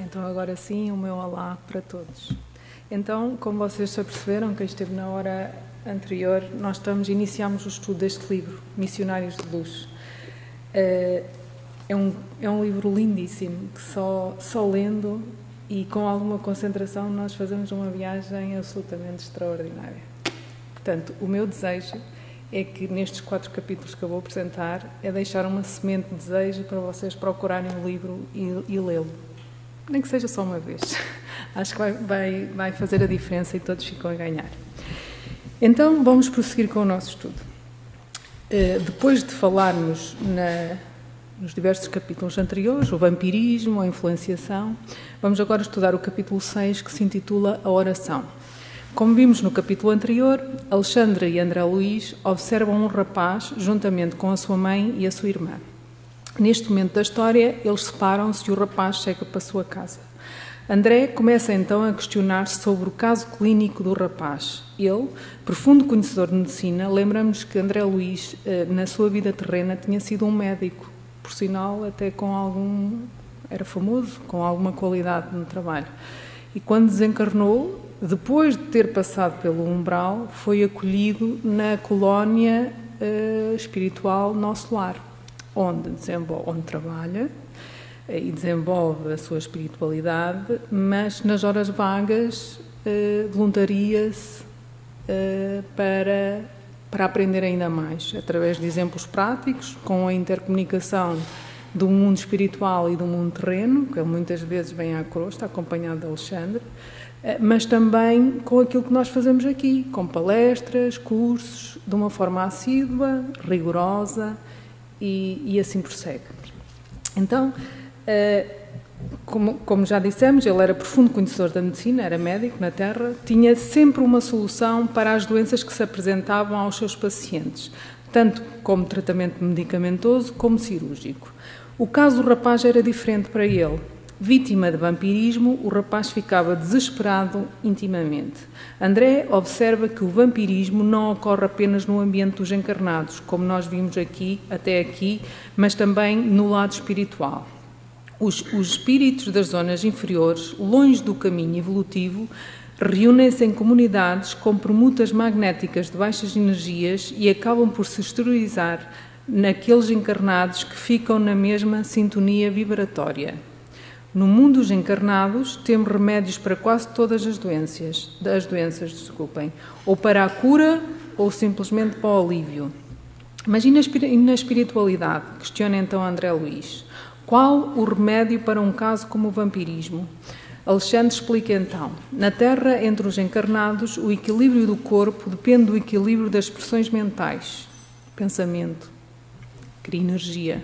Então agora sim, o meu olá para todos. Então, como vocês já perceberam, quem esteve na hora anterior, nós iniciamos o estudo deste livro, Missionários de Luz. É um livro lindíssimo, que só lendo e com alguma concentração nós fazemos uma viagem absolutamente extraordinária. Portanto, o meu desejo é que nestes 4 capítulos que eu vou apresentar é deixar uma semente de desejo para vocês procurarem o livro e lê-lo. Nem que seja só uma vez. Acho que vai fazer a diferença e todos ficam a ganhar. Então, vamos prosseguir com o nosso estudo. Depois de falarmos nos diversos capítulos anteriores, o vampirismo, a influenciação, vamos agora estudar o capítulo 6, que se intitula A Oração. Como vimos no capítulo anterior, Alexandre e André Luís observam um rapaz juntamente com a sua mãe e a sua irmã. Neste momento da história, eles separam-se e o rapaz segue para a sua casa. André começa então a questionar-se sobre o caso clínico do rapaz. Ele, profundo conhecedor de medicina, lembra-nos que André Luís, na sua vida terrena, tinha sido um médico, por sinal até era famoso, com alguma qualidade no trabalho. E quando desencarnou, depois de ter passado pelo umbral, foi acolhido na colónia espiritual Nosso Lar, onde trabalha e desenvolve a sua espiritualidade, mas nas horas vagas voluntaria-se para aprender ainda mais, através de exemplos práticos, com a intercomunicação do mundo espiritual e do mundo terreno, que muitas vezes vem à crosta, acompanhado de Alexandre, mas também com aquilo que nós fazemos aqui, com palestras, cursos, de uma forma assídua, rigorosa, e assim prossegue. Então, como já dissemos, ele era profundo conhecedor da medicina, era médico na Terra, tinha sempre uma solução para as doenças que se apresentavam aos seus pacientes, tanto como tratamento medicamentoso como cirúrgico. O caso do rapaz era diferente para ele. Vítima de vampirismo, o rapaz ficava desesperado intimamente. André observa que o vampirismo não ocorre apenas no ambiente dos encarnados, como nós vimos até aqui, mas também no lado espiritual. Os espíritos das zonas inferiores, longe do caminho evolutivo, reúnem-se em comunidades com permutas magnéticas de baixas energias e acabam por se exteriorizar naqueles encarnados que ficam na mesma sintonia vibratória. No mundo dos encarnados, temos remédios para quase todas as doenças, ou para a cura ou simplesmente para o alívio. Mas e na espiritualidade? Questiona então André Luís. Qual o remédio para um caso como o vampirismo? Alexandre explica então. Na Terra, entre os encarnados, o equilíbrio do corpo depende do equilíbrio das expressões mentais. Pensamento, cria energia.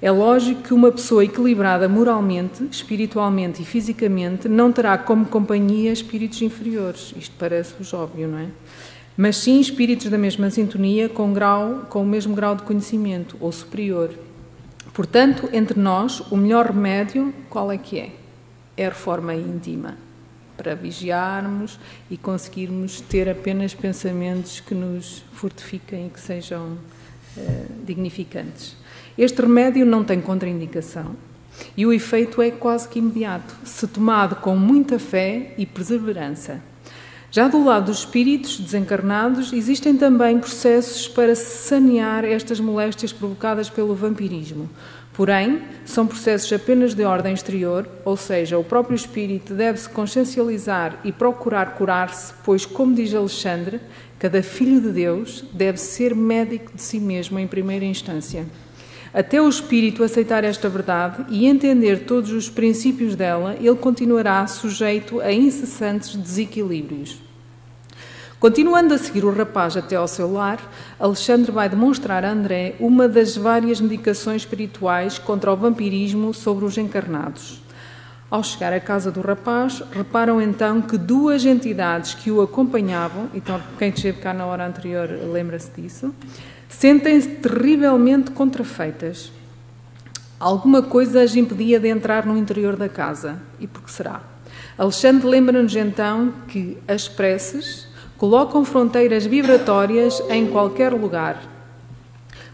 É lógico que uma pessoa equilibrada moralmente, espiritualmente e fisicamente não terá como companhia espíritos inferiores. Isto parece-vos óbvio, não é? Mas sim espíritos da mesma sintonia com o mesmo grau de conhecimento, ou superior. Portanto, entre nós, o melhor remédio, qual é que é? É a reforma íntima, para vigiarmos e conseguirmos ter apenas pensamentos que nos fortifiquem e que sejam dignificantes. Este remédio não tem contraindicação e o efeito é quase que imediato, se tomado com muita fé e perseverança. Já do lado dos espíritos desencarnados, existem também processos para sanear estas moléstias provocadas pelo vampirismo. Porém, são processos apenas de ordem exterior, ou seja, o próprio espírito deve-se consciencializar e procurar curar-se, pois, como diz Alexandre, cada filho de Deus deve ser médico de si mesmo em primeira instância. Até o espírito aceitar esta verdade e entender todos os princípios dela, ele continuará sujeito a incessantes desequilíbrios. Continuando a seguir o rapaz até ao seu lar, Alexandre vai demonstrar a André uma das várias medicações espirituais contra o vampirismo sobre os encarnados. Ao chegar à casa do rapaz, reparam então que 2 entidades que o acompanhavam, então quem esteve cá na hora anterior lembra-se disso, sentem-se terrivelmente contrafeitas. Alguma coisa as impedia de entrar no interior da casa. E por que será? Alexandre lembra-nos então que as preces colocam fronteiras vibratórias em qualquer lugar.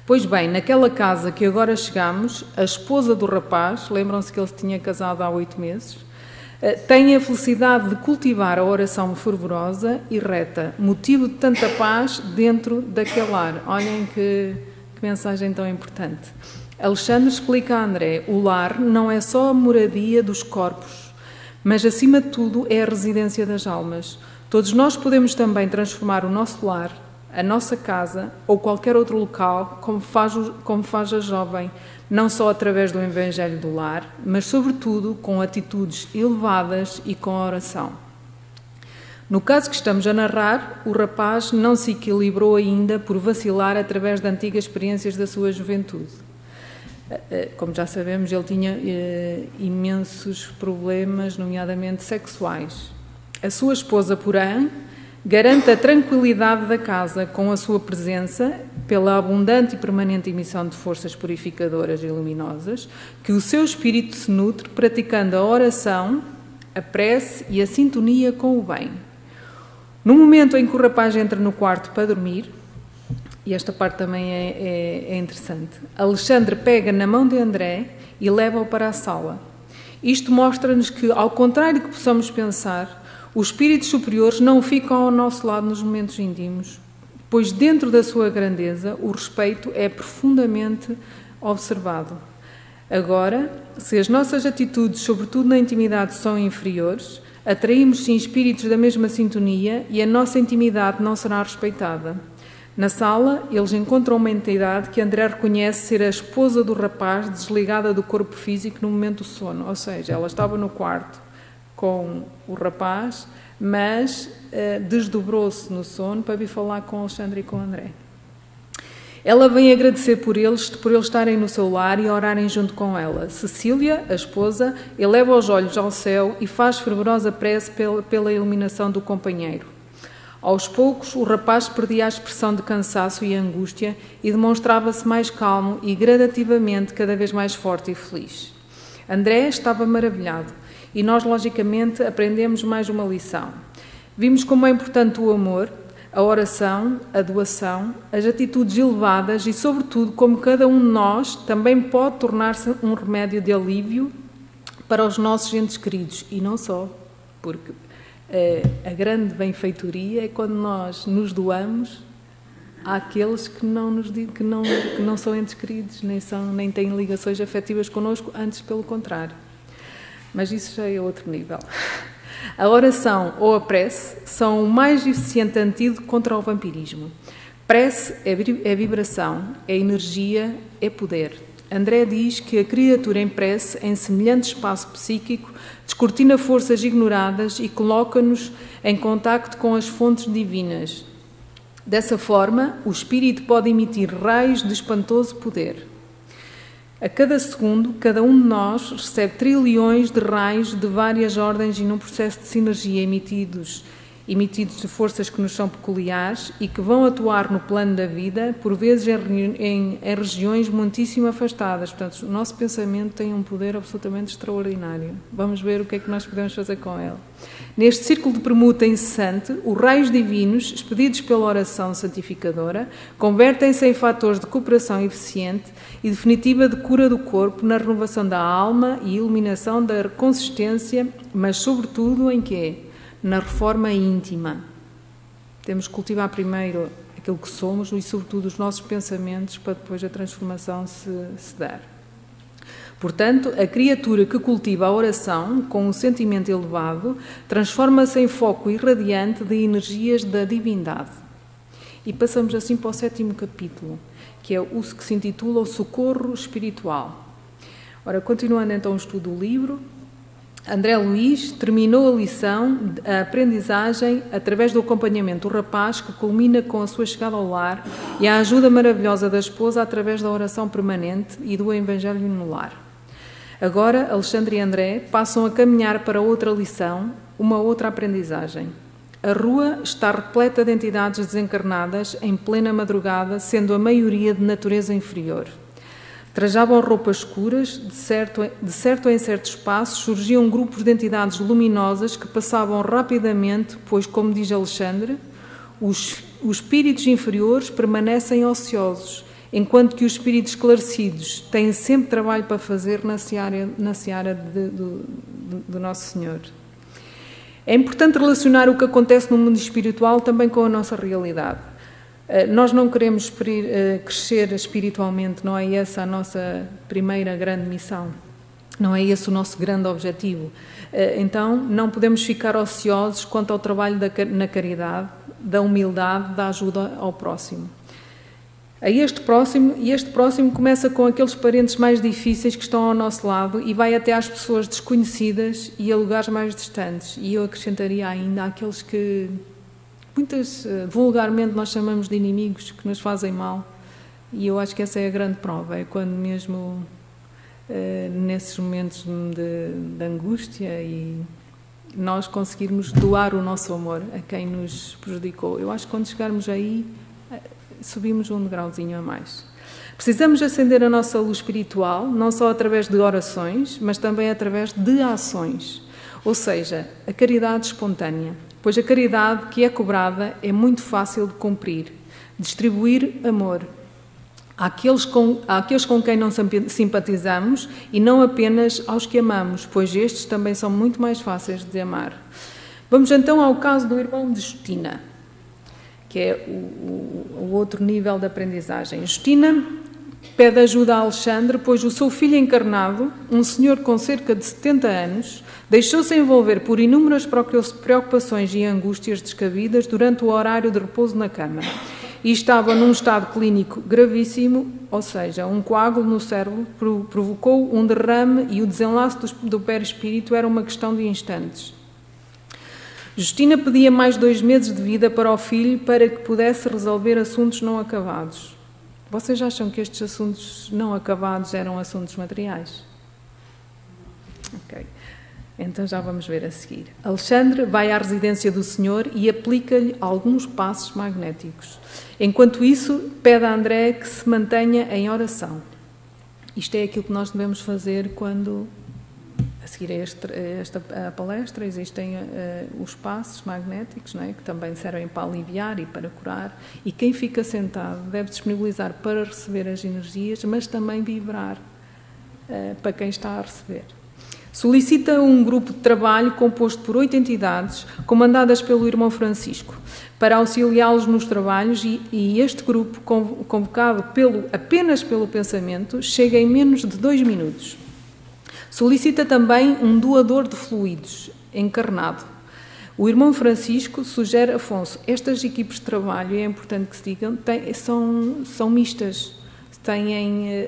Pois bem, naquela casa que agora chegamos, a esposa do rapaz, lembram-se que ele se tinha casado há 8 meses, tem a felicidade de cultivar a oração fervorosa e reta, motivo de tanta paz dentro daquele lar. Olhem que mensagem tão importante. Alexandre explica a André: o lar não é só a moradia dos corpos, mas acima de tudo é a residência das almas. Todos nós podemos também transformar o nosso lar, a nossa casa ou qualquer outro local, como faz a jovem, não só através do Evangelho do lar, mas sobretudo com atitudes elevadas e com a oração. No caso que estamos a narrar, o rapaz não se equilibrou ainda por vacilar através de antigas experiências da sua juventude. Como já sabemos, ele tinha imensos problemas, nomeadamente sexuais. A sua esposa, porém, garante a tranquilidade da casa com a sua presença, pela abundante e permanente emissão de forças purificadoras e luminosas, que o seu espírito se nutre praticando a oração, a prece e a sintonia com o bem. No momento em que o rapaz entra no quarto para dormir, e esta parte também é interessante, Alexandre pega na mão de André e leva-o para a sala. Isto mostra-nos que, ao contrário do que possamos pensar, os espíritos superiores não ficam ao nosso lado nos momentos íntimos, pois dentro da sua grandeza o respeito é profundamente observado. Agora, se as nossas atitudes, sobretudo na intimidade, são inferiores, atraímos sim espíritos da mesma sintonia e a nossa intimidade não será respeitada. Na sala, eles encontram uma entidade que André reconhece ser a esposa do rapaz, desligada do corpo físico no momento do sono. Ou seja, ela estava no quarto com o rapaz, mas desdobrou-se no sono para vir falar com Alexandre e com André. Ela vem agradecer por eles estarem no seu lar e orarem junto com ela. Cecília, a esposa, eleva os olhos ao céu e faz fervorosa prece pela iluminação do companheiro. Aos poucos, o rapaz perdia a expressão de cansaço e angústia e demonstrava-se mais calmo e, gradativamente, cada vez mais forte e feliz. André estava maravilhado e nós, logicamente, aprendemos mais uma lição. Vimos como é importante o amor, a oração, a doação, as atitudes elevadas e, sobretudo, como cada um de nós também pode tornar-se um remédio de alívio para os nossos entes queridos. E não só, porque a grande benfeitoria é quando nós nos doamos àqueles que não são entes queridos, nem têm ligações afetivas connosco, antes pelo contrário. Mas isso já é outro nível. A oração ou a prece são o mais eficiente antídoto contra o vampirismo. Prece é vibração, é energia, é poder. André diz que a criatura em prece, em semelhante espaço psíquico, descortina forças ignoradas e coloca-nos em contacto com as fontes divinas. Dessa forma, o espírito pode emitir raios de espantoso poder. A cada segundo, cada um de nós recebe trilhões de raios de várias ordens e num processo de sinergia emitidos de forças que nos são peculiares e que vão atuar no plano da vida, por vezes em regiões muitíssimo afastadas. Portanto, o nosso pensamento tem um poder absolutamente extraordinário. Vamos ver o que é que nós podemos fazer com ele. Neste círculo de permuta incessante, os raios divinos, expedidos pela oração santificadora, convertem-se em fatores de cooperação eficiente e definitiva de cura do corpo, na renovação da alma e iluminação da consistência, mas sobretudo em quê? Na reforma íntima. Temos que cultivar primeiro aquilo que somos e, sobretudo, os nossos pensamentos para depois a transformação se dar. Portanto, a criatura que cultiva a oração com um sentimento elevado transforma-se em foco irradiante de energias da divindade. E passamos assim para o 7º capítulo, que é o que se intitula o Socorro Espiritual. Ora, continuando então o estudo do livro, André Luís terminou a lição, a aprendizagem, através do acompanhamento do rapaz, que culmina com a sua chegada ao lar e a ajuda maravilhosa da esposa através da oração permanente e do Evangelho no lar. Agora, Alexandre e André passam a caminhar para outra lição, uma outra aprendizagem. A rua está repleta de entidades desencarnadas em plena madrugada, sendo a maioria de natureza inferior. Trajavam roupas escuras, de certo em certo espaço surgiam grupos de entidades luminosas que passavam rapidamente, pois, como diz Alexandre, os espíritos inferiores permanecem ociosos, enquanto que os espíritos esclarecidos têm sempre trabalho para fazer na seara do Nosso Senhor. É importante relacionar o que acontece no mundo espiritual também com a nossa realidade. Nós não queremos crescer espiritualmente, não é essa a nossa primeira grande missão, não é esse o nosso grande objetivo. Então, não podemos ficar ociosos quanto ao trabalho na caridade, da humildade, da ajuda ao próximo. Este próximo começa com aqueles parentes mais difíceis que estão ao nosso lado e vai até às pessoas desconhecidas e a lugares mais distantes. E eu acrescentaria ainda aqueles que vulgarmente nós chamamos de inimigos, que nos fazem mal. E eu acho que essa é a grande prova, é quando mesmo nesses momentos de angústia e nós conseguirmos doar o nosso amor a quem nos prejudicou. Eu acho que quando chegarmos aí, subimos um degrauzinho a mais. Precisamos acender a nossa luz espiritual, não só através de orações, mas também através de ações. Ou seja, a caridade espontânea. Pois a caridade que é cobrada é muito fácil de cumprir. Distribuir amor àqueles com quem não simpatizamos e não apenas aos que amamos, pois estes também são muito mais fáceis de amar. Vamos então ao caso do irmão de Justina, que é o outro nível de aprendizagem. Justina pede ajuda a Alexandre, pois o seu filho encarnado, um senhor com cerca de 70 anos, deixou-se envolver por inúmeras preocupações e angústias descabidas durante o horário de repouso na cama e estava num estado clínico gravíssimo, ou seja, um coágulo no cérebro provocou um derrame e o desenlace do perispírito era uma questão de instantes. Justina pedia mais 2 meses de vida para o filho para que pudesse resolver assuntos não acabados. Vocês acham que estes assuntos não acabados eram assuntos materiais? Ok. Então já vamos ver a seguir. Alexandre vai à residência do Senhor e aplica-lhe alguns passos magnéticos. Enquanto isso, pede a André que se mantenha em oração. Isto é aquilo que nós devemos fazer quando, a seguir a esta palestra, existem os passos magnéticos, não é? Que também servem para aliviar e para curar. E quem fica sentado deve disponibilizar para receber as energias, mas também vibrar para quem está a receber. Solicita um grupo de trabalho composto por 8 entidades, comandadas pelo irmão Francisco, para auxiliá-los nos trabalhos e este grupo, convocado apenas pelo pensamento, chega em menos de 2 minutos. Solicita também um doador de fluidos, encarnado. O irmão Francisco sugere Afonso. Estas equipes de trabalho, é importante que se digam, são mistas. Têm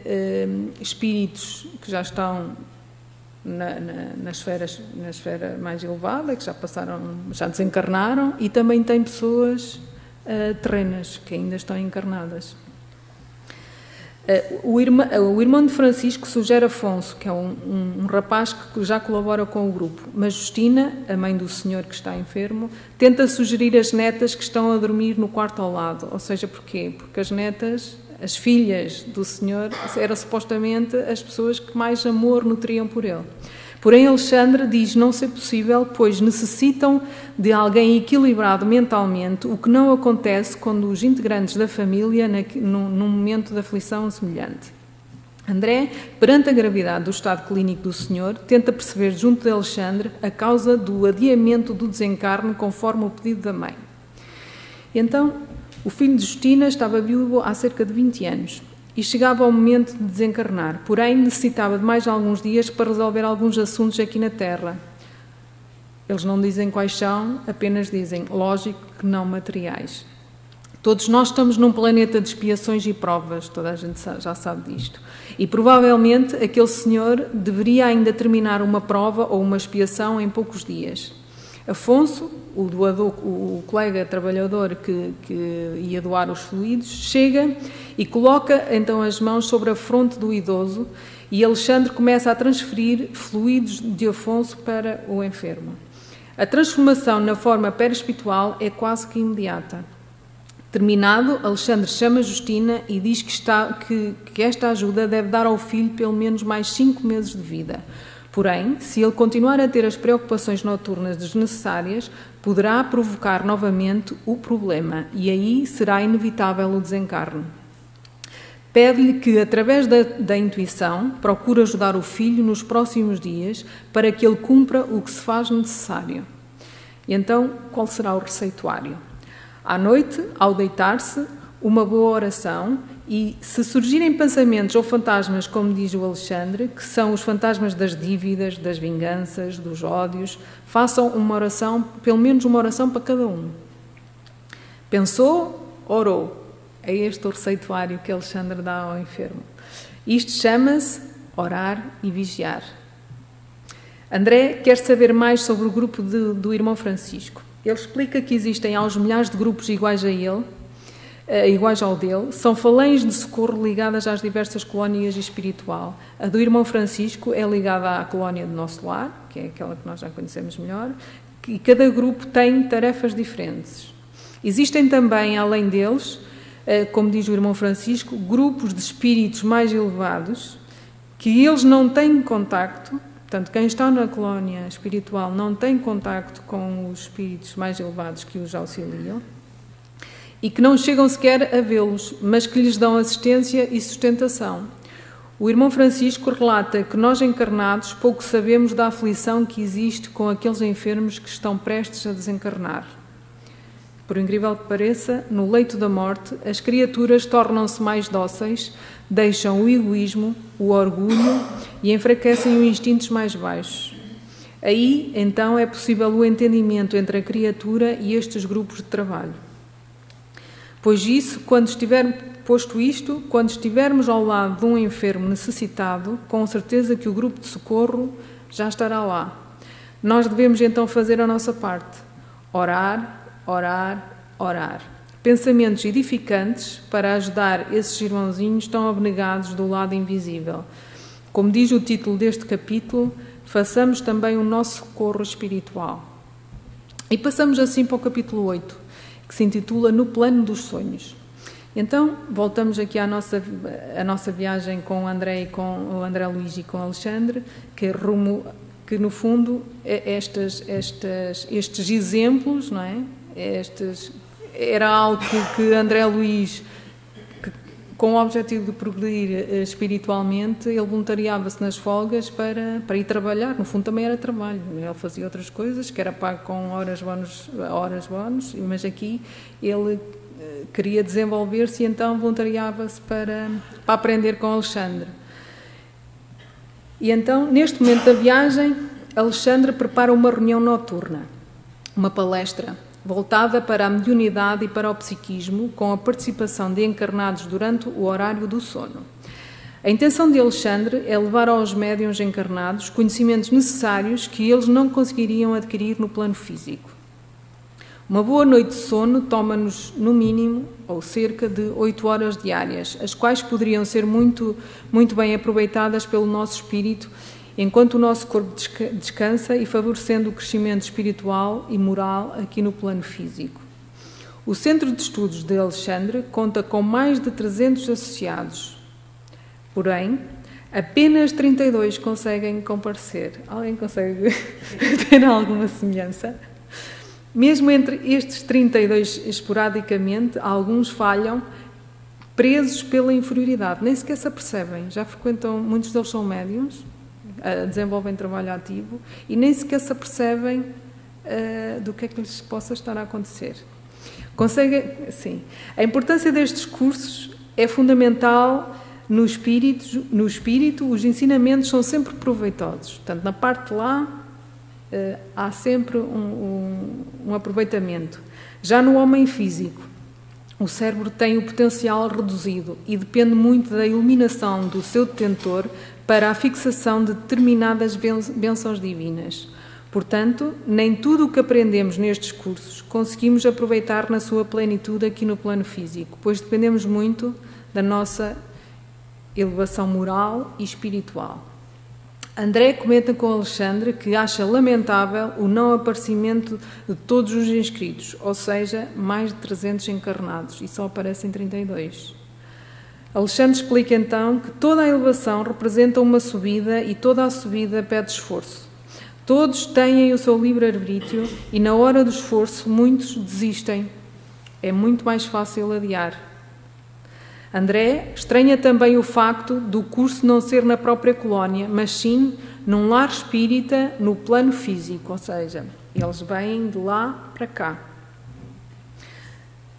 espíritos que já estão na esfera mais elevada, que já desencarnaram, e também tem pessoas terrenas que ainda estão encarnadas. O irmão de Francisco sugere Afonso, que é um rapaz que já colabora com o grupo, mas Justina, a mãe do senhor que está enfermo, tenta sugerir as netas que estão a dormir no quarto ao lado. Ou seja, porquê? Porque as netas, as filhas do senhor, eram supostamente as pessoas que mais amor nutriam por ele. Porém, Alexandre diz não ser possível, pois necessitam de alguém equilibrado mentalmente, o que não acontece quando os integrantes da família, num momento de aflição semelhante. André, perante a gravidade do estado clínico do senhor, tenta perceber junto de Alexandre a causa do adiamento do desencarne conforme o pedido da mãe. Então, o filho de Justina estava viúvo há cerca de 20 anos e chegava ao momento de desencarnar, porém necessitava de mais alguns dias para resolver alguns assuntos aqui na Terra. Eles não dizem quais são, apenas dizem, lógico, que não materiais. Todos nós estamos num planeta de expiações e provas, toda a gente já sabe disto. E provavelmente aquele senhor deveria ainda terminar uma prova ou uma expiação em poucos dias. Afonso, o doador, o colega trabalhador que ia doar os fluidos, chega e coloca então as mãos sobre a fronte do idoso e Alexandre começa a transferir fluidos de Afonso para o enfermo. A transformação na forma perispiritual é quase que imediata. Terminado, Alexandre chama Justina e diz que esta ajuda deve dar ao filho pelo menos mais 5 meses de vida. Porém, se ele continuar a ter as preocupações noturnas desnecessárias, poderá provocar novamente o problema e aí será inevitável o desencarne. Pede-lhe que, através da intuição, procure ajudar o filho nos próximos dias para que ele cumpra o que se faz necessário. E então, qual será o receituário? À noite, ao deitar-se, uma boa oração e, se surgirem pensamentos ou fantasmas, como diz o Alexandre, que são os fantasmas das dívidas, das vinganças, dos ódios, façam uma oração, pelo menos uma oração para cada um. Pensou, orou. É este o receituário que Alexandre dá ao enfermo. Isto chama-se orar e vigiar. André quer saber mais sobre o grupo do irmão Francisco. Ele explica que existem aos milhares de grupos iguais a ele, iguais ao dele, são falêns de socorro ligadas às diversas colónias espiritual. A do irmão Francisco é ligada à colónia do Nosso Lar, que é aquela que nós já conhecemos melhor, e cada grupo tem tarefas diferentes. Existem também, além deles, como diz o irmão Francisco, grupos de espíritos mais elevados que eles não têm contacto, portanto, quem está na colónia espiritual não tem contacto com os espíritos mais elevados que os auxiliam e que não chegam sequer a vê-los, mas que lhes dão assistência e sustentação. O irmão Francisco relata que nós encarnados pouco sabemos da aflição que existe com aqueles enfermos que estão prestes a desencarnar. Por incrível que pareça, no leito da morte, as criaturas tornam-se mais dóceis, deixam o egoísmo, o orgulho e enfraquecem os instintos mais baixos. Aí, então, é possível o entendimento entre a criatura e estes grupos de trabalho. Pois isso, quando estivermos ao lado de um enfermo necessitado, com certeza que o grupo de socorro já estará lá. Nós devemos então fazer a nossa parte, orar, orar, orar. Pensamentos edificantes para ajudar esses irmãozinhos tão abnegados do lado invisível. Como diz o título deste capítulo, façamos também o nosso socorro espiritual. E passamos assim para o capítulo 8, que se intitula No Plano dos Sonhos. Então, voltamos aqui à nossa viagem com o André, com o André Luís e com o Alexandre, que no fundo estes exemplos, não é? Era algo que André Luís, com o objetivo de progredir espiritualmente, ele voluntariava-se nas folgas para ir trabalhar. No fundo também era trabalho. Ele fazia outras coisas, que era pago com horas bónus, mas aqui ele queria desenvolver-se e então voluntariava-se para aprender com Alexandre. E então, neste momento da viagem, Alexandre prepara uma reunião noturna, uma palestra, voltada para a mediunidade e para o psiquismo, com a participação de encarnados durante o horário do sono. A intenção de Alexandre é levar aos médiuns encarnados conhecimentos necessários que eles não conseguiriam adquirir no plano físico. Uma boa noite de sono toma-nos, no mínimo, ou cerca de 8 horas diárias, as quais poderiam ser muito bem aproveitadas pelo nosso espírito, enquanto o nosso corpo descansa e favorecendo o crescimento espiritual e moral aqui no plano físico. O Centro de Estudos de Alexandre conta com mais de 300 associados. Porém, apenas 32 conseguem comparecer. Alguém consegue ter alguma semelhança? Mesmo entre estes 32, esporadicamente, alguns falham, presos pela inferioridade. Nem sequer se apercebem. Já frequentam, muitos deles são médiuns, desenvolvem trabalho ativo e nem sequer se apercebem do que é que lhes possa estar a acontecer. Sim. A importância destes cursos é fundamental no espírito, os ensinamentos são sempre proveitosos. Portanto, na parte de lá há sempre um aproveitamento. Já no homem físico, o cérebro tem o potencial reduzido e depende muito da iluminação do seu detentor para a fixação de determinadas bênçãos divinas. Portanto, nem tudo o que aprendemos nestes cursos conseguimos aproveitar na sua plenitude aqui no plano físico, pois dependemos muito da nossa elevação moral e espiritual. André comenta com Alexandre que acha lamentável o não aparecimento de todos os inscritos, ou seja, mais de 300 encarnados, e só aparecem 32. Alexandre explica então que toda a elevação representa uma subida e toda a subida pede esforço. Todos têm o seu livre-arbítrio e na hora do esforço muitos desistem. É muito mais fácil adiar. André estranha também o facto do curso não ser na própria colónia, mas sim num lar espírita no plano físico, ou seja, eles vêm de lá para cá.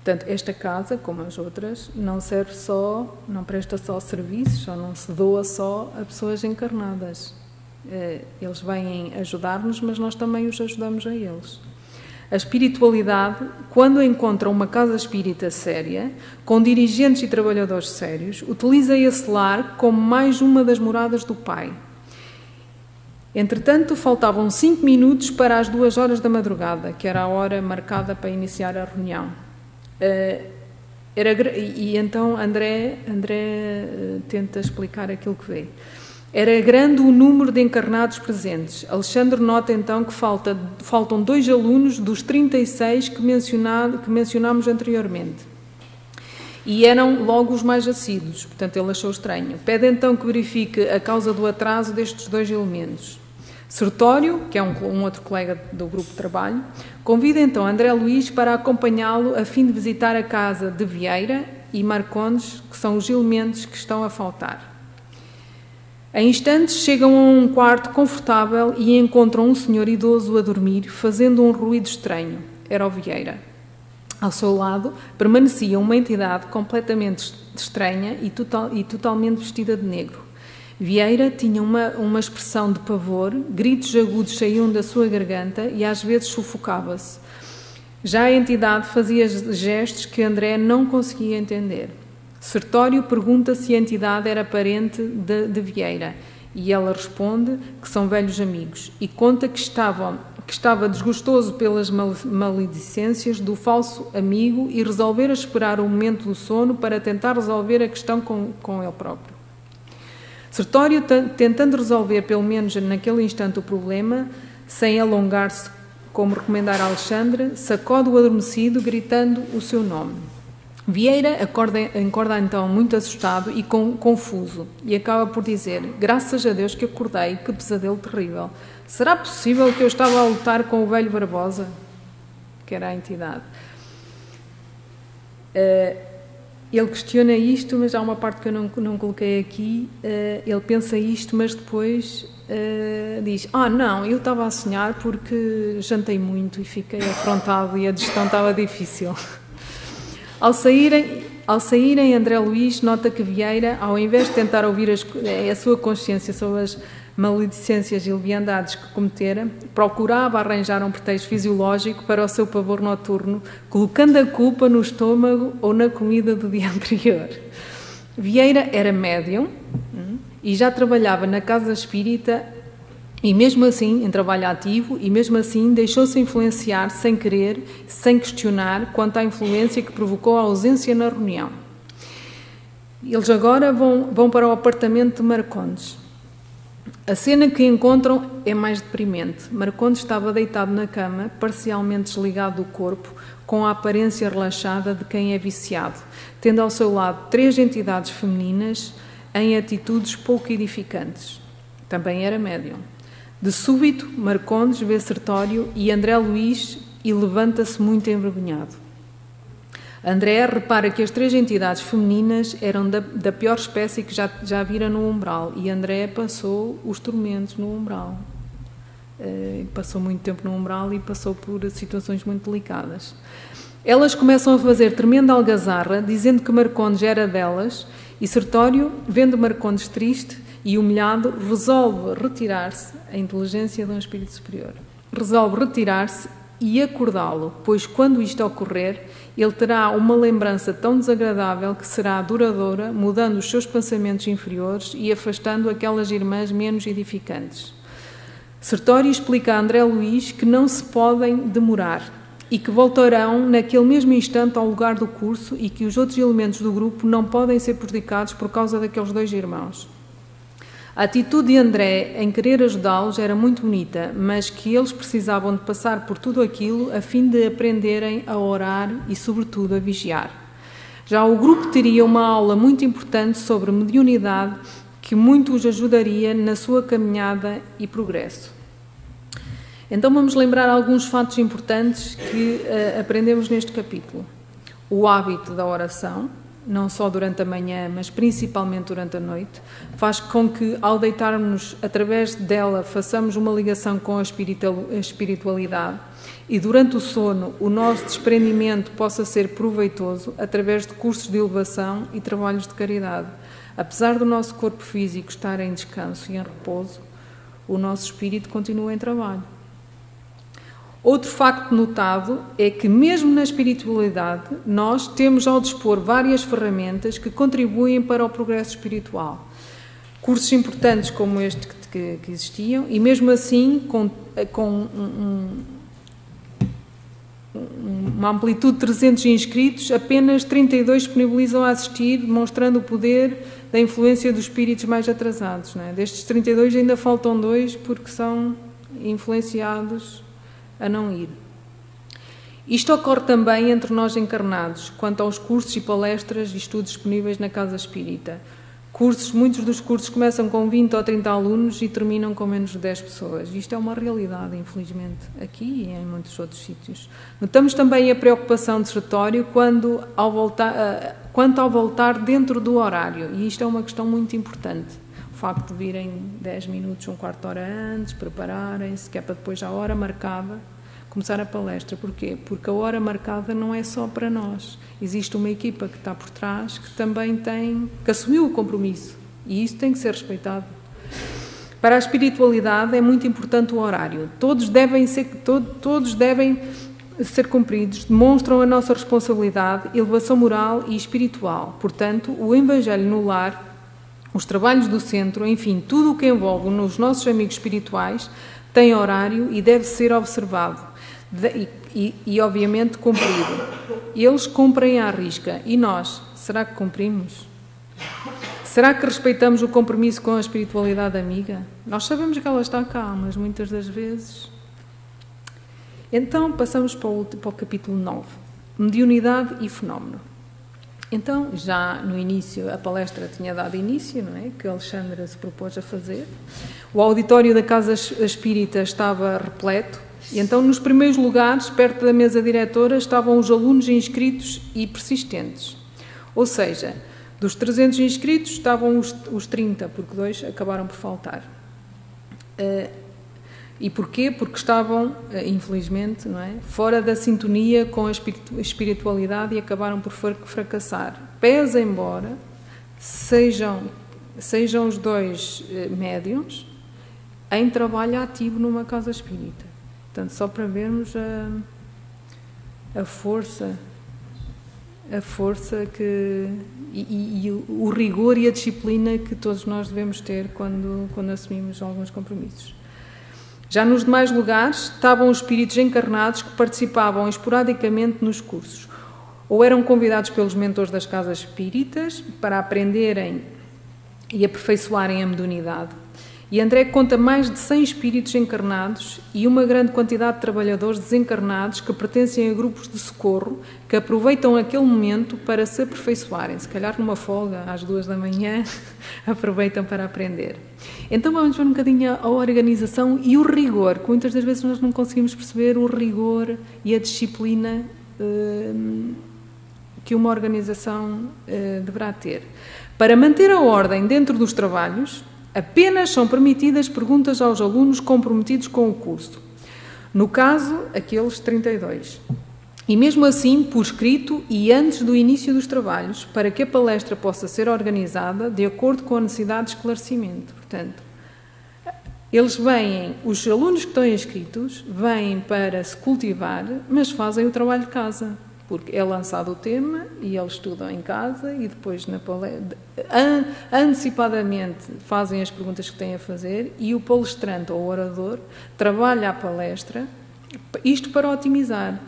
Portanto, esta casa, como as outras, não serve só, não presta só serviços, ou não se doa só a pessoas encarnadas. Eles vêm ajudar-nos, mas nós também os ajudamos a eles. A espiritualidade, quando encontra uma casa espírita séria, com dirigentes e trabalhadores sérios, utiliza esse lar como mais uma das moradas do Pai. Entretanto, faltavam 5 minutos para as 2 horas da madrugada, que era a hora marcada para iniciar a reunião. E então André tenta explicar aquilo que vê. Era grande o número de encarnados presentes. Alexandre nota então que faltam 2 alunos dos 36 que mencionámos anteriormente. E eram logo os mais assíduos, portanto ele achou estranho. Pede então que verifique a causa do atraso destes 2 elementos. Sertório, que é um outro colega do grupo de trabalho, convida então André Luís para acompanhá-lo a fim de visitar a casa de Vieira e Marcondes, que são os elementos que estão a faltar. Em instantes chegam a um quarto confortável e encontram um senhor idoso a dormir, fazendo um ruído estranho. Era o Vieira. Ao seu lado permanecia uma entidade completamente estranha e totalmente vestida de negro. Vieira tinha uma expressão de pavor, gritos agudos saíam da sua garganta e às vezes sufocava-se. Já a entidade fazia gestos que André não conseguia entender. Sertório pergunta se a entidade era parente de Vieira e ela responde que são velhos amigos e conta que estava desgostoso pelas maledicências do falso amigo e resolvera esperar o momento do sono para tentar resolver a questão com ele próprio. Sertório, tentando resolver pelo menos naquele instante o problema, sem alongar-se como recomendara Alexandre, sacode o adormecido gritando o seu nome. Vieira acorda então muito assustado e confuso e acaba por dizer: graças a Deus que acordei, que pesadelo terrível. Será possível que eu estava a lutar com o velho Barbosa? Que era a entidade. Ele questiona isto, mas há uma parte que eu não coloquei aqui. Ele pensa isto, mas depois diz: não, eu estava a sonhar porque jantei muito e fiquei afrontado e a digestão estava difícil. Ao saírem, André Luís nota que Vieira, ao invés de tentar ouvir a sua consciência sobre as maledicências e leviandades que cometera, procurava arranjar um pretexto fisiológico para o seu pavor noturno, colocando a culpa no estômago ou na comida do dia anterior. Vieira era médium e já trabalhava na casa espírita e mesmo assim, em trabalho ativo, e mesmo assim deixou-se influenciar sem querer, sem questionar, quanto à influência que provocou a ausência na reunião. Eles agora vão para o apartamento de Marcondes. A cena que encontram é mais deprimente. Marcondes estava deitado na cama, parcialmente desligado do corpo, com a aparência relaxada de quem é viciado, tendo ao seu lado 3 entidades femininas em atitudes pouco edificantes. Também era médium. De súbito, Marcondes vê Sertório e André Luís e levanta-se muito envergonhado. André repara que as 3 entidades femininas eram da pior espécie que já vira no umbral e André passou os tormentos no umbral. Passou muito tempo no umbral e passou por situações muito delicadas. Elas começam a fazer tremenda algazarra, dizendo que Marcondes era delas e Sertório, vendo Marcondes triste e humilhado, resolve retirar-se, a inteligência de um espírito superior. Resolve retirar-se e acordá-lo, pois quando isto ocorrer, ele terá uma lembrança tão desagradável que será duradoura, mudando os seus pensamentos inferiores e afastando aquelas irmãs menos edificantes. Sertório explica a André Luís que não se podem demorar e que voltarão naquele mesmo instante ao lugar do curso e que os outros elementos do grupo não podem ser prejudicados por causa daqueles 2 irmãos. A atitude de André em querer ajudá-los era muito bonita, mas que eles precisavam de passar por tudo aquilo a fim de aprenderem a orar e, sobretudo, a vigiar. Já o grupo teria uma aula muito importante sobre mediunidade que muito os ajudaria na sua caminhada e progresso. Então vamos lembrar alguns fatos importantes que aprendemos neste capítulo. O hábito da oração, não só durante a manhã, mas principalmente durante a noite, faz com que, ao deitarmos, através dela, façamos uma ligação com a espiritualidade e, durante o sono, o nosso desprendimento possa ser proveitoso através de cursos de elevação e trabalhos de caridade. Apesar do nosso corpo físico estar em descanso e em repouso, o nosso espírito continua em trabalho. Outro facto notado é que, mesmo na espiritualidade, nós temos ao dispor várias ferramentas que contribuem para o progresso espiritual. Cursos importantes como este que existiam, e mesmo assim, com uma amplitude de 300 inscritos, apenas 32 disponibilizam a assistir, demonstrando o poder da influência dos espíritos mais atrasados. Não é? Destes 32 ainda faltam 2 porque são influenciados a não ir. Isto ocorre também entre nós encarnados, quanto aos cursos e palestras e estudos disponíveis na Casa Espírita. Muitos dos cursos começam com 20 ou 30 alunos e terminam com menos de 10 pessoas. Isto é uma realidade, infelizmente, aqui e em muitos outros sítios. Notamos também a preocupação de Sertório quanto ao voltar dentro do horário, e isto é uma questão muito importante. O facto de virem 10 minutos, um quarto de hora antes, prepararem-se, que é para depois, à hora marcada, começar a palestra. Porquê? Porque a hora marcada não é só para nós. Existe uma equipa que está por trás que também que assumiu o compromisso, e isso tem que ser respeitado. Para a espiritualidade é muito importante o horário. Todos devem ser cumpridos, demonstram a nossa responsabilidade, elevação moral e espiritual. Portanto, o Evangelho no lar, os trabalhos do centro, enfim, tudo o que envolve os nossos amigos espirituais tem horário e deve ser observado e obviamente cumprido. Eles cumprem à risca. E nós? Será que cumprimos? Será que respeitamos o compromisso com a espiritualidade amiga? Nós sabemos que ela está cá, mas muitas das vezes... Então, passamos para o capítulo 9. Mediunidade e fenómeno. Então, já no início, a palestra tinha dado início, não é? Que a Alexandra se propôs a fazer. O auditório da Casa Espírita estava repleto, e então, nos primeiros lugares, perto da mesa diretora, estavam os alunos inscritos e persistentes. Ou seja, dos 300 inscritos estavam os 30, porque 2 acabaram por faltar. E porquê? Porque estavam, infelizmente, não é, fora da sintonia com a espiritualidade e acabaram por fracassar. Pese embora sejam os 2 médiuns em trabalho ativo numa casa espírita. Portanto, só para vermos a força e o rigor e a disciplina que todos nós devemos ter quando assumimos alguns compromissos. Já nos demais lugares estavam os espíritos encarnados que participavam esporadicamente nos cursos, ou eram convidados pelos mentores das casas espíritas para aprenderem e aperfeiçoarem a mediunidade. E André conta mais de 100 espíritos encarnados e uma grande quantidade de trabalhadores desencarnados que pertencem a grupos de socorro que aproveitam aquele momento para se aperfeiçoarem. Se calhar numa folga, às 2 da manhã, aproveitam para aprender. Então vamos ver um bocadinho a organização e o rigor, que muitas das vezes nós não conseguimos perceber o rigor e a disciplina que uma organização deverá ter. Para manter a ordem dentro dos trabalhos, apenas são permitidas perguntas aos alunos comprometidos com o curso. No caso, aqueles 32. E mesmo assim, por escrito e antes do início dos trabalhos, para que a palestra possa ser organizada de acordo com a necessidade de esclarecimento. Portanto, os alunos que estão inscritos, vêm para se cultivar, mas fazem o trabalho de casa. Porque é lançado o tema e eles estudam em casa e depois antecipadamente fazem as perguntas que têm a fazer e o palestrante ou o orador trabalha a palestra, isto para otimizar.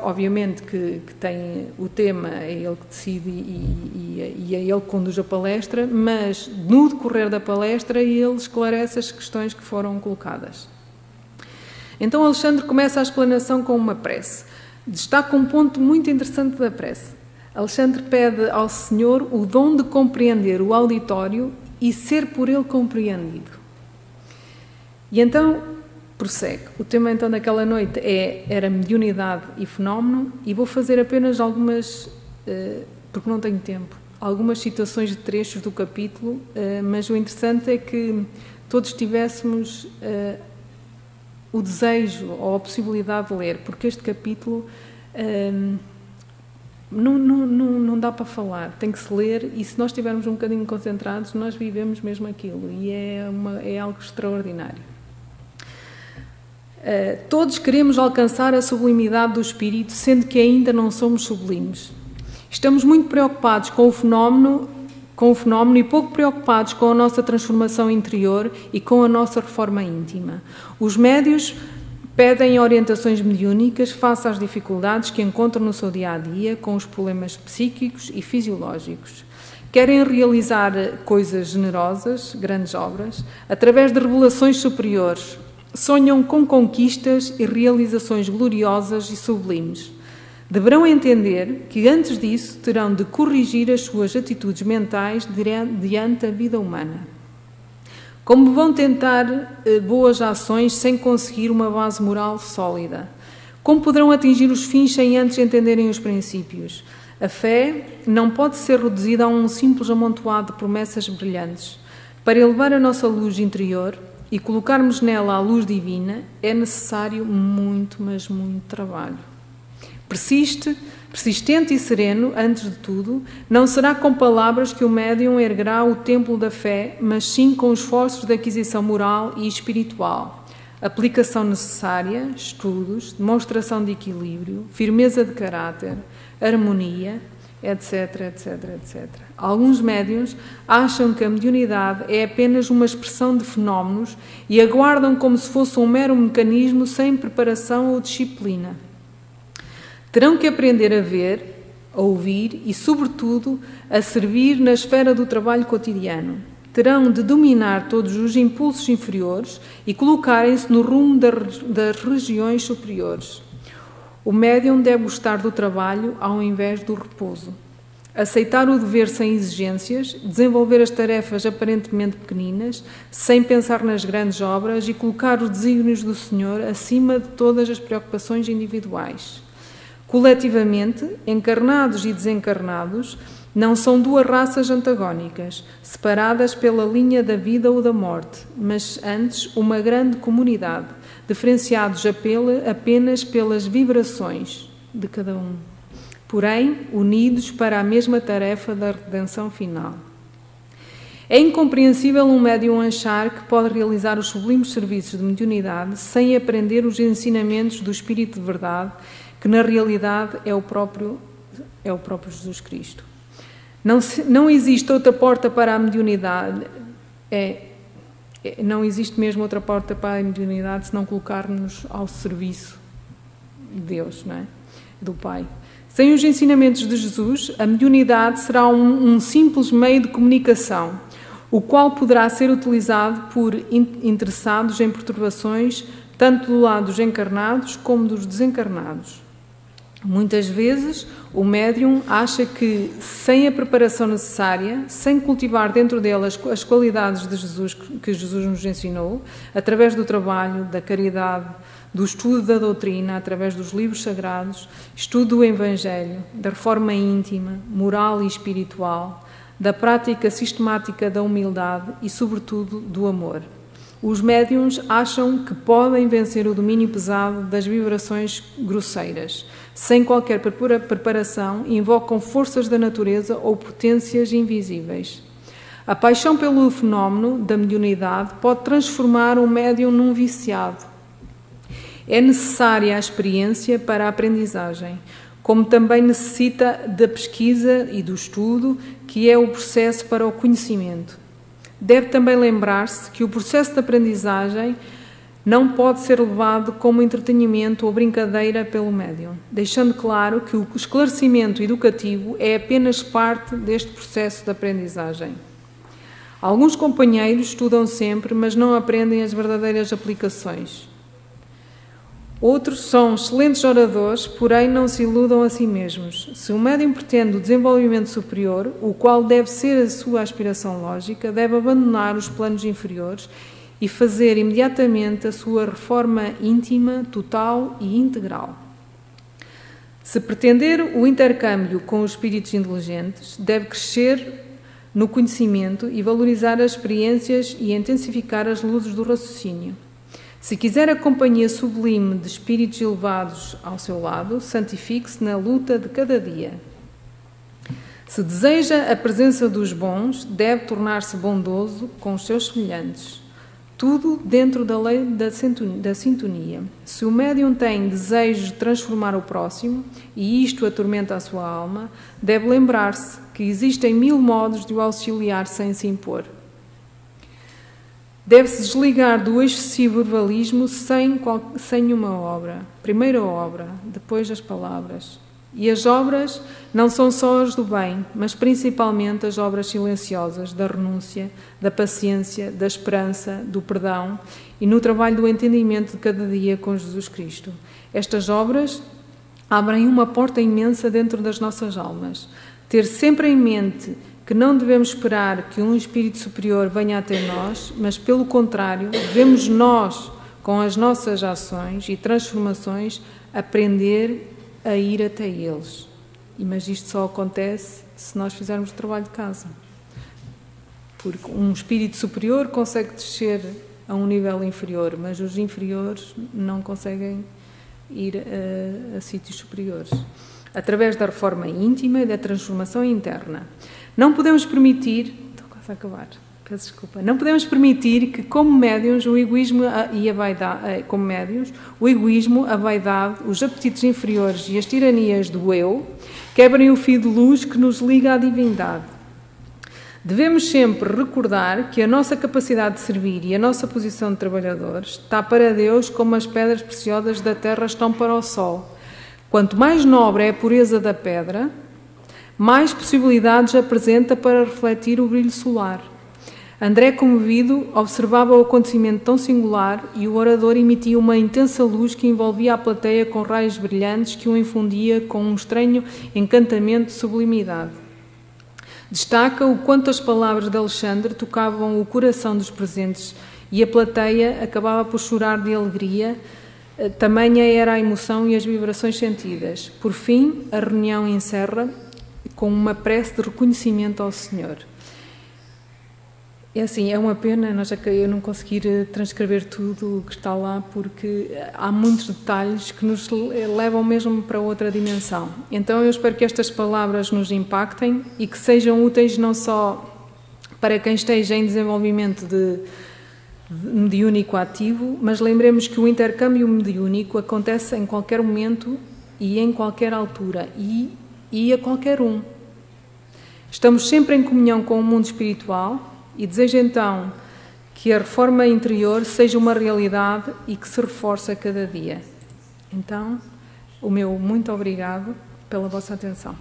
Obviamente que tem o tema, é ele que decide e é ele que conduz a palestra, mas no decorrer da palestra ele esclarece as questões que foram colocadas. Então Alexandre começa a explanação com uma prece. Destaca um ponto muito interessante da prece. Alexandre pede ao Senhor o dom de compreender o auditório e ser por ele compreendido. E então prossegue. O tema então daquela noite era mediunidade e fenómeno, e vou fazer apenas algumas porque não tenho tempo, algumas citações de trechos do capítulo, mas o interessante é que todos tivéssemos o desejo ou a possibilidade de ler, porque este capítulo não dá para falar, tem que se ler, e se nós estivermos um bocadinho concentrados, nós vivemos mesmo aquilo, e é algo extraordinário. Todos queremos alcançar a sublimidade do espírito, sendo que ainda não somos sublimes. Estamos muito preocupados com o fenómeno e pouco preocupados com a nossa transformação interior e com a nossa reforma íntima. Os médiuns pedem orientações mediúnicas face às dificuldades que encontram no seu dia-a-dia com os problemas psíquicos e fisiológicos. Querem realizar coisas generosas, grandes obras, através de revelações superiores. Sonham com conquistas e realizações gloriosas e sublimes. Deverão entender que, antes disso, terão de corrigir as suas atitudes mentais diante da vida humana. Como vão tentar boas ações sem conseguir uma base moral sólida? Como poderão atingir os fins sem antes entenderem os princípios? A fé não pode ser reduzida a um simples amontoado de promessas brilhantes. Para elevar a nossa luz interior e colocarmos nela a luz divina, é necessário muito, mas muito trabalho. Persistente e sereno, antes de tudo, não será com palavras que o médium erguerá o templo da fé, mas sim com esforços de aquisição moral e espiritual, aplicação necessária, estudos, demonstração de equilíbrio, firmeza de caráter, harmonia, etc, etc, etc. Alguns médiuns acham que a mediunidade é apenas uma expressão de fenómenos e aguardam como se fosse um mero mecanismo sem preparação ou disciplina. Terão que aprender a ver, a ouvir e, sobretudo, a servir na esfera do trabalho cotidiano. Terão de dominar todos os impulsos inferiores e colocarem-se no rumo das regiões superiores. O médium deve gostar do trabalho ao invés do repouso. Aceitar o dever sem exigências, desenvolver as tarefas aparentemente pequeninas, sem pensar nas grandes obras e colocar os desígnios do Senhor acima de todas as preocupações individuais. Coletivamente, encarnados e desencarnados não são duas raças antagónicas, separadas pela linha da vida ou da morte, mas antes uma grande comunidade, diferenciados apenas pelas vibrações de cada um, porém unidos para a mesma tarefa da redenção final. É incompreensível um médium achar que pode realizar os sublimes serviços de mediunidade sem aprender os ensinamentos do Espírito de Verdade, que na realidade é o próprio Jesus Cristo. Não existe outra porta para a mediunidade, não existe mesmo outra porta para a mediunidade se não colocarmos ao serviço de Deus, não é? Do Pai. Sem os ensinamentos de Jesus, a mediunidade será um simples meio de comunicação, o qual poderá ser utilizado por interessados em perturbações, tanto do lado dos encarnados como dos desencarnados. Muitas vezes, o médium acha que, sem a preparação necessária, sem cultivar dentro dele as qualidades de Jesus que Jesus nos ensinou, através do trabalho, da caridade, do estudo da doutrina, através dos livros sagrados, estudo do Evangelho, da reforma íntima, moral e espiritual, da prática sistemática da humildade e, sobretudo, do amor. Os médiuns acham que podem vencer o domínio pesado das vibrações grosseiras. Sem qualquer preparação, invocam forças da natureza ou potências invisíveis. A paixão pelo fenómeno da mediunidade pode transformar um médium num viciado. É necessária a experiência para a aprendizagem, como também necessita da pesquisa e do estudo, que é o processo para o conhecimento. Deve também lembrar-se que o processo de aprendizagem não pode ser levado como entretenimento ou brincadeira pelo médium, deixando claro que o esclarecimento educativo é apenas parte deste processo de aprendizagem. Alguns companheiros estudam sempre, mas não aprendem as verdadeiras aplicações. Outros são excelentes oradores, porém não se iludam a si mesmos. Se o médium pretende o desenvolvimento superior, o qual deve ser a sua aspiração lógica, deve abandonar os planos inferiores e fazer imediatamente a sua reforma íntima, total e integral. Se pretender o intercâmbio com os espíritos inteligentes, deve crescer no conhecimento e valorizar as experiências e intensificar as luzes do raciocínio. Se quiser a companhia sublime de espíritos elevados ao seu lado, santifique-se na luta de cada dia. Se deseja a presença dos bons, deve tornar-se bondoso com os seus semelhantes. Tudo dentro da lei da sintonia. Se o médium tem desejo de transformar o próximo, e isto atormenta a sua alma, deve lembrar-se que existem 1000 modos de o auxiliar sem se impor. Deve-se desligar do excessivo verbalismo sem uma obra. Primeiro a obra, depois as palavras. E as obras não são só as do bem, mas principalmente as obras silenciosas da renúncia, da paciência, da esperança, do perdão e no trabalho do entendimento de cada dia com Jesus Cristo. Estas obras abrem uma porta imensa dentro das nossas almas. Ter sempre em mente que não devemos esperar que um espírito superior venha até nós, mas, pelo contrário, devemos nós, com as nossas ações e transformações, aprender a ir até eles. Mas isto só acontece se nós fizermos o trabalho de casa. Porque um espírito superior consegue descer a um nível inferior, mas os inferiores não conseguem ir a sítios superiores. Através da reforma íntima e da transformação interna. Não podemos permitir... Estou quase a acabar. Peço desculpa. Não podemos permitir que, como médiuns, o egoísmo e a vaidade, como médiuns, o egoísmo, a vaidade, os apetites inferiores e as tiranias do eu quebrem o fio de luz que nos liga à divindade. Devemos sempre recordar que a nossa capacidade de servir e a nossa posição de trabalhadores está para Deus como as pedras preciosas da terra estão para o sol. Quanto mais nobre é a pureza da pedra, mais possibilidades apresenta para refletir o brilho solar. André, comovido, observava o acontecimento tão singular e o orador emitia uma intensa luz que envolvia a plateia com raios brilhantes que o infundia com um estranho encantamento de sublimidade. Destaca o quanto as palavras de Alexandre tocavam o coração dos presentes e a plateia acabava por chorar de alegria, tamanha era a emoção e as vibrações sentidas. Por fim, a reunião encerra com uma prece de reconhecimento ao Senhor. É assim, é uma pena eu não conseguir transcrever tudo o que está lá, porque há muitos detalhes que nos levam mesmo para outra dimensão. Então eu espero que estas palavras nos impactem e que sejam úteis não só para quem esteja em desenvolvimento de mediúnico ativo, mas lembremos que o intercâmbio mediúnico acontece em qualquer momento e em qualquer altura e a qualquer um. Estamos sempre em comunhão com o mundo espiritual e desejo então que a reforma interior seja uma realidade e que se reforce a cada dia. Então, o meu muito obrigado pela vossa atenção.